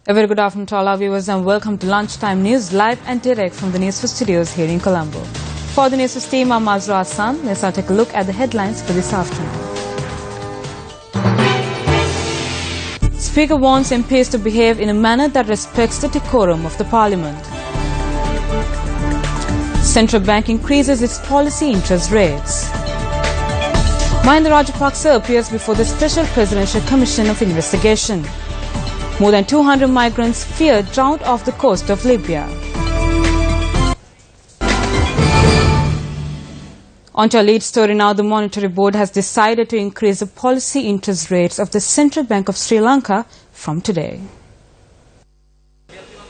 A very good afternoon to all our viewers and welcome to Lunchtime News live and direct from the Newsfirst studios here in Colombo. For the Newsfirst team, I'm Mazra Hassan. Let's now take a look at the headlines for this afternoon. Speaker wants MPs to behave in a manner that respects the decorum of the Parliament. Central Bank increases its policy interest rates. Mahinda Rajapaksa appears before the Special Presidential Commission of Investigation. More than 200 migrants fear drowned off the coast of Libya. On to our lead story now, the Monetary Board has decided to increase the policy interest rates of the Central Bank of Sri Lanka from today.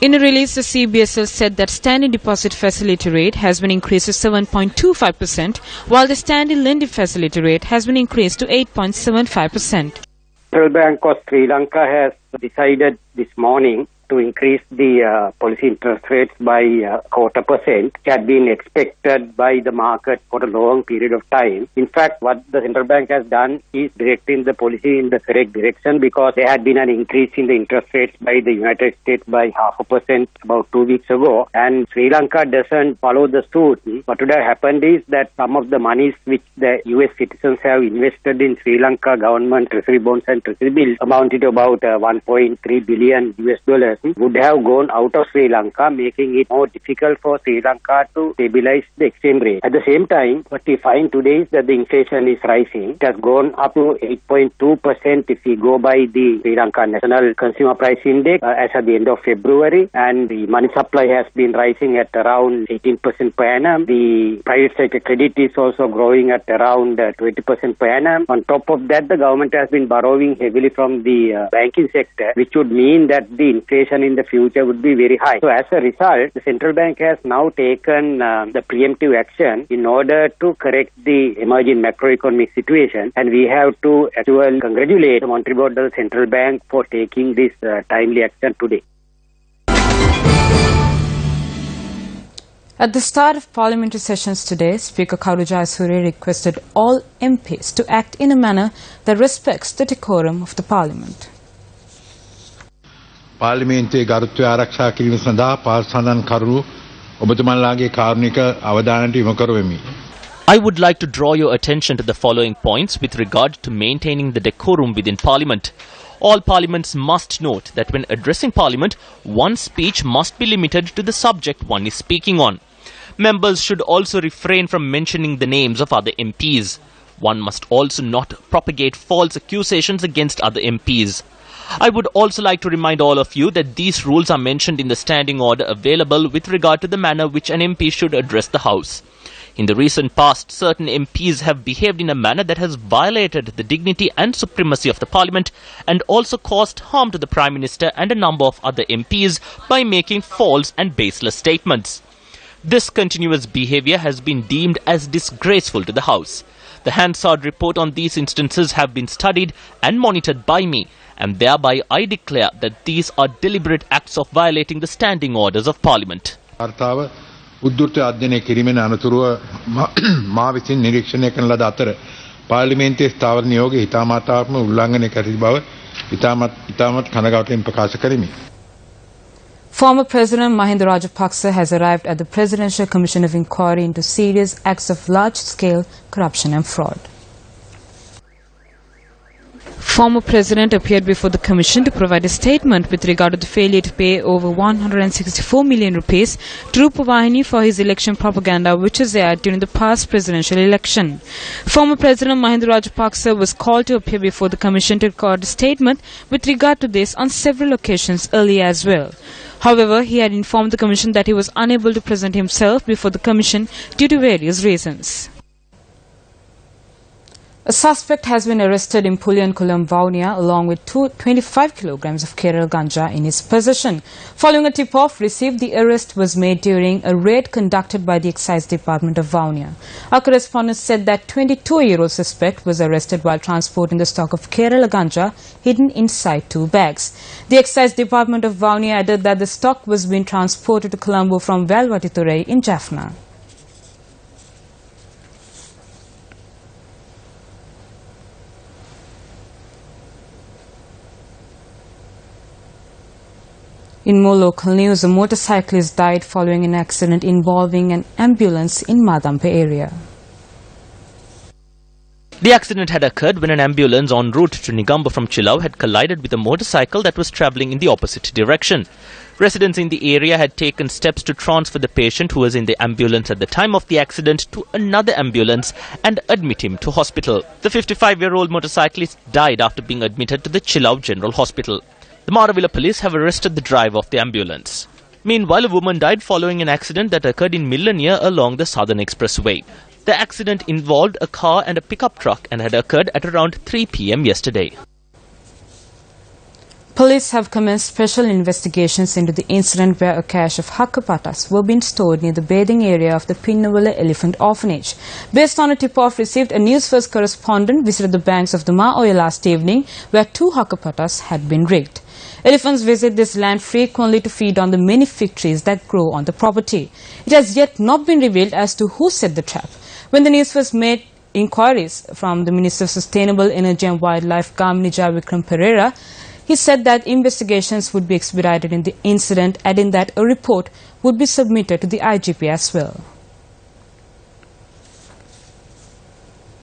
In a release, the CBSL said that standing deposit facility rate has been increased to 7.25%, while the standing lending facility rate has been increased to 8.75%. Central Bank of Sri Lanka has decided this morning to increase the policy interest rates by 0.25%. It had been expected by the market for a long period of time. In fact, what the central bank has done is directing the policy in the correct direction, because there had been an increase in the interest rates by the United States by 0.5% about 2 weeks ago, and Sri Lanka doesn't follow the suit. What would have happened is that some of the monies which the US citizens have invested in Sri Lanka government treasury bonds and treasury bills amounted to about 1.3 billion US dollars would have gone out of Sri Lanka, making it more difficult for Sri Lanka to stabilize the exchange rate. At the same time, what we find today is that the inflation is rising. It has gone up to 8.2% if we go by the Sri Lanka National Consumer Price Index as at the end of February, and the money supply has been rising at around 18% per annum. The private sector credit is also growing at around 20% per annum. On top of that, the government has been borrowing heavily from the banking sector, which would mean that the inflation in the future would be very high. So as a result, the central bank has now taken the preemptive action in order to correct the emerging macroeconomic situation, and we have to actually congratulate the Monetary Board of the central bank for taking this timely action today. At the start of parliamentary sessions today, Speaker Kauru Jayasuriya requested all MPs to act in a manner that respects the decorum of the Parliament. පාර්ලිමේන්තුවේ ගරුත්වය ආරක්ෂා කිරීම සඳහා පාර්සනන් කරුණු ඔබතුමන්ලාගේ කාරුණික අවධානයට යොමු කරවෙමි. I would like to draw your attention to the following points with regard to maintaining the decorum within Parliament. All parliaments must note that when addressing Parliament, one's speech must be limited to the subject one is speaking on. Members should also refrain from mentioning the names of other MPs. One must also not propagate false accusations against other MPs. I would also like to remind all of you that these rules are mentioned in the standing order available with regard to the manner which an MP should address the House. In the recent past, certain MPs have behaved in a manner that has violated the dignity and supremacy of the Parliament and also caused harm to the Prime Minister and a number of other MPs by making false and baseless statements. This continuous behaviour has been deemed as disgraceful to the House. The Hansard report on these instances have been studied and monitored by me, and thereby I declare that these are deliberate acts of violating the standing orders of Parliament. වාර්තාව උද්දුර්ත අධ්‍යයනය කිරීමෙන් අනතුරුව මා විසින් නිරීක්ෂණය කරන ලද අතර පාර්ලිමේන්තුවේ ස්ථාවර නියෝගය හිතාමතාත්ම උල්ලංඝනය කර ඇති බව ඉතාමත් කනගාටුවෙන් ප්‍රකාශ කරමි. Former President Mahinda Rajapaksa has arrived at the Presidential Commission of Inquiry into serious acts of large-scale corruption and fraud. Former President appeared before the Commission to provide a statement with regard to the failure to pay over 164 million rupees to Rupavahini for his election propaganda which was aired during the past presidential election. Former President Mahinda Rajapaksa was called to appear before the Commission to record a statement with regard to this on several occasions earlier as well. However, he had informed the Commission that he was unable to present himself before the Commission due to various reasons. A suspect has been arrested in Puliankulam, Vavuniya, along with 25 kilograms of Kerala ganja in his possession. Following a tip-off received, the arrest was made during a raid conducted by the Excise Department of Vavuniya. Our correspondent said that 22-year-old suspect was arrested while transporting the stock of Kerala ganja hidden inside 2 bags. The Excise Department of Vavuniya added that the stock was being transported to Colombo from Valvatiturai in Jaffna. In more local news, a motorcyclist died following an accident involving an ambulance in Madampe area. The accident had occurred when an ambulance en route to Negombo from Chilau had collided with a motorcycle that was travelling in the opposite direction. Residents in the area had taken steps to transfer the patient who was in the ambulance at the time of the accident to another ambulance and admit him to hospital. The 55-year-old motorcyclist died after being admitted to the Chilau General Hospital. The Maravilla police have arrested the driver of the ambulance. Meanwhile, a woman died following an accident that occurred in Millania along the Southern Expressway. The accident involved a car and a pickup truck and had occurred at around 3 p.m. yesterday. Police have commenced special investigations into the incident where a cache of hakapatas were being stored near the bathing area of the Pinnawala Elephant Orphanage. Based on a tip-off received, a Newsfirst correspondent visited the banks of the Ma'oya last evening where 2 hakapatas had been rigged. Elephants visit this land frequently to feed on the many fig trees that grow on the property. It has yet not been revealed as to who set the trap. When the Newsfirst made inquiries from the Minister of Sustainable Energy and Wildlife, Kamnija Vikram Pereira, he said that investigations would be expedited in the incident, adding that a report would be submitted to the IGP as well.